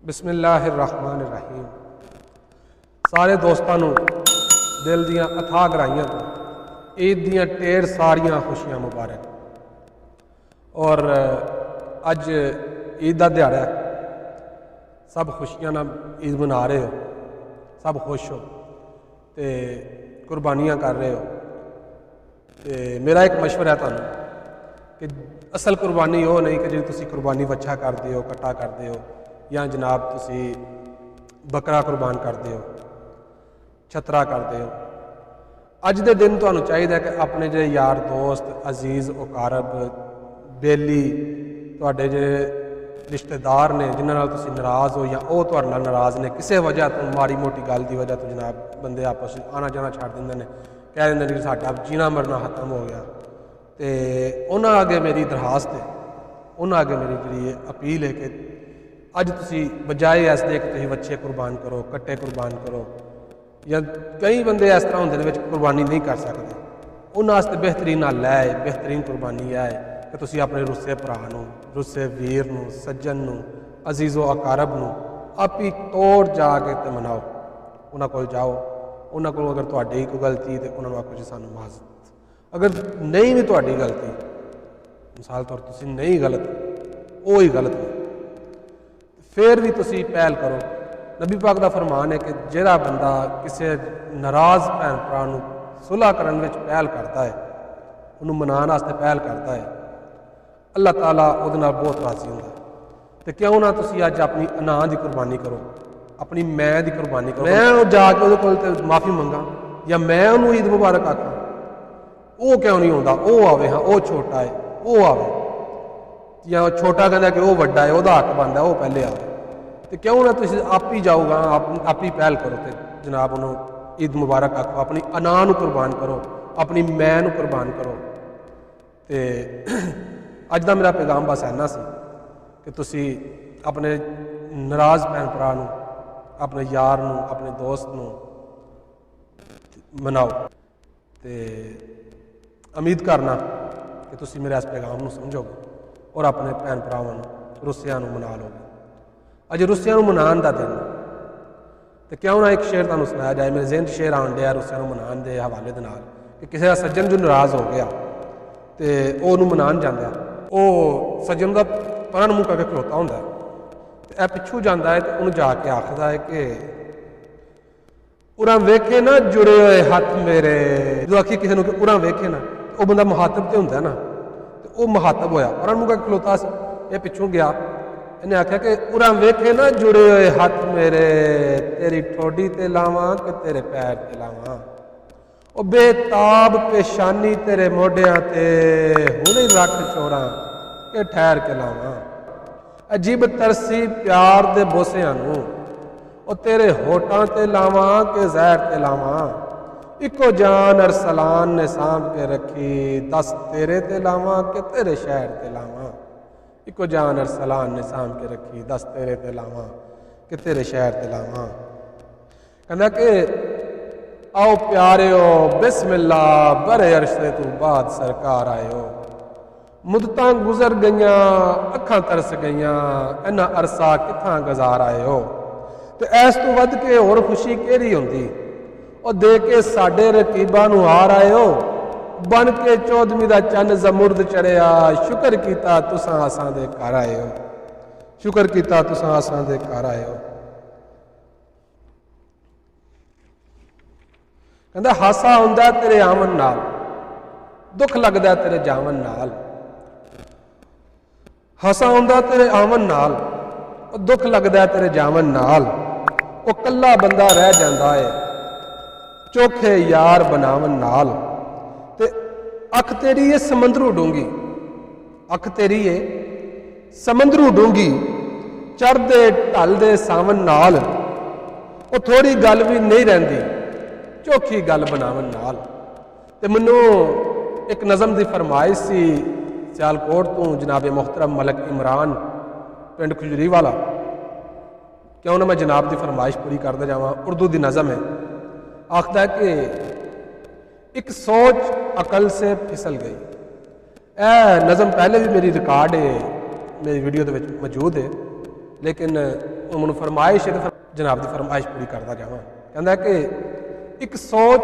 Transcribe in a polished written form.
بسم اللہ الرحمن الرحیم۔ سارے دوستاں نوں دل دیاں اتھاہ گرائیاں تو عید دیاں ٹیر ساریاں خوشیاں مبارک۔ اور اج عید دا دیہڑا ہے، سب خوشیاں نال عید منا رہے ہو، سب خوش ہو تے قربانیاں کر رہے ہو۔ تے میرا ایک مشورہ ہے تانوں کہ اصل قربانی وہ نہیں کہ جی تسی قربانی وچھا کر دیو، کٹا کر دیو، یا جناب تسی بکرا قربان کر دیو، چھترا کر دیو۔ اج دے دن تانوں چاہیے کہ اپنے جے یار دوست عزیز اقارب بیلی تواڈے جے رشتہ دار نے جنہاں نال تسی ناراض ہو یا او تواڈے نال ناراض نے، کسے وجہ تو ماڑی موٹی گل دی وجہ تو جناب بندے آپس آنا جانا چھڈ دیندے نے، کہہ دیندے نے کہ ساڈا جینا مرنا ختم ہو گیا۔ تے انہاں اگے میری درخواست ہے، انہاں اگے میری جڑی اپیل ہے کہ اج تسی بجائے اس دے کہ تسی بچے قربان کرو، کٹے قربان کرو، یا کئی بندے اس طرح ہوندے نے وچ قربانی نہیں کر سکتے، انہاں واسطے بہترین حل ہے، بہترین قربانی ہے کہ تسی اپنے رسے بھرا نوں، رسے ویر نوں، سجن نوں، عزیز و اقارب نوں آپ ہی توڑ جا کے تے مناؤ، انہاں کول جاؤ، انہاں کول اگر تہاڈی کوئی غلطی تے انہاں نوں آکھو جی سانوں معذرت، اگر نہیں بھی تہاڈی غلطی، مثال طور تسی نہیں غلط، وہی غلط ہے، پھر بھی تسی پہل کرو۔ نبی پاک دا فرمان ہے کہ جہڑا بندہ کسی ناراض بھن بھرا نوں صلح کرن وچ پہل کرتا ہے، انہوں منان واسطے پہل کرتا ہے، اللہ تعالیٰ وہ نال بہت راضی ہوندا ہے۔ تو کیوں نہ تسی اج اپنی انا دی قربانی کرو، اپنی میں دی قربانی کرو، میں جا کے وہ کول تے معافی منگاں یا میں انہوں عید مبارک آکھاں، وہ کیوں نہیں ہوندا؟ وہ آوے، ہاں وہ چھوٹا ہے وہ آوے، یا چھوٹا کہندا کہ وہ وڈا ہے وہ حق بندا ہے وہ پہلے آوے، تو کیوں نہ تسی آپ ہی جاؤ گا، آپ ہی پہل کرو تے جناب انہوں عید مبارک آکھو، اپنی انا نو قربان کرو، اپنی میں نو قربان کرو۔ تے اج دا میرا پیغام بس اینا سی کہ تسی اپنے ناراض بھن بھرا نوں، اپنے یار نوں، اپنے دوست نوں مناؤ، تے امید کرنا کہ تسی میرے اس پیغام نوں سمجھو گے اور اپنے بھن بھراواں نوں رسیاں نوں منا لو گے۔ اج رسیاں نوں منان دا دن تو کیوں نہ ایک شعر تانوں سنایا جائے، میرے ذہن شعر آن ڈیا رسیاں نوں منان دے حوالے دے نال کہ کسی دا سجن جو ناراض ہو گیا تے او انہوں منان جاندا ہے، او سجن دا پراں منہ کر کے کھلوتا ہوندا ہے تے اے پچھوں جاندا ہے تے انہوں جا کے آکھدا ہے کہ اُراں ویکھے نا جڑے ہوئے ہاتھ میرے، جو آکھی کسی نوں کہ اُراں ویکھے نا، وہ بندہ مخاطب تے ہوندا ہے نا، تے وہ مخاطب ہویا، پراں منہ کر کے کھلوتا سی، یہ پچھوں گیا، انہیں آکھیا کہ اُراں ویکھے نا جڑے ہوئے ہاتھ میرے، تیری ٹھوڈی تے لاواں کہ تیرے پیر تے لاواں، او بے تاب پیشانی تیرے موڈیاں تے ہونے رکھ چھوڑاں کہ ٹھہر کے لاواں، عجیب ترسی پیار دے بوسیاں نوں او تیرے ہوٹاں تے لاواں کہ زہر تے لاواں، اکو جان ارسلان نے سانپ کے رکھی، دس تیرے تے لاواں کہ تیرے شہر تے لاواں، اکو جان ارسلان نے سانپ کے رکھی، دس تیرے تے لاواں کہ تیرے شہر تے لاواں۔ کہنا کہ آؤ پیاریو بسم اللہ برے عرصے تو بعد سرکار آئے ہو، مدتاں گزر گئیاں اکھاں ترس گئیاں، اینا عرصہ کتھاں گزار آئے ہو، تے ایس تو ود کے اور خوشی کیڑی ہوندی، اور دے کے ساڈے رقیباں نوں ہار آئے ہو، بن کے چودھویں دا چند زمرد چڑھیا، شکر کیتا تساں اساں دے گھر آئے ہو، شکر کیتا تساں اساں دے گھر آئے ہو۔ کہندا ہاسا ہوندا تیرے آمن نال، دکھ لگدا تیرے جاون نال، ہاسا ہوندا تیرے آمن نال، دکھ لگدا تیرے جاون نال، وہ کلا بندہ رہ جاندا ہے چوکھے یار بناون نال، تے اکھ تیری ہے سمندروں ڈونگی، اکھ تیری ہے سمندروں ڈونگی، چڑھ دے ڈھل دے ساون نال، وہ تھوڑی گل بھی نہیں رہندی چوکھی گل بناون نال۔ تے منوں ایک نظم دی فرمائش سی سیالکوٹ تو جناب محترم ملک عمران پنڈ کھجوری والا، کیوں نہ میں جناب دی فرمائش پوری کردا جاواں، اردو دی نظم ہے، آخدا ہے کہ ایک سوچ عقل سے پھسل گئی۔ اے نظم پہلے بھی میری ریکارڈ ہے، میری ویڈیو دے وچ موجود ہے، لیکن ਮੈਨੂੰ ਫਰਮਾਇਸ਼ ਹੈ, ਜਨਾਬ ਦੀ ਫਰਮਾਇਸ਼ ਪੂਰੀ ਕਰਦਾ ਜਾਵਾਂ। ਕਹਿੰਦਾ ਕਿ ਇੱਕ ਸੋਚ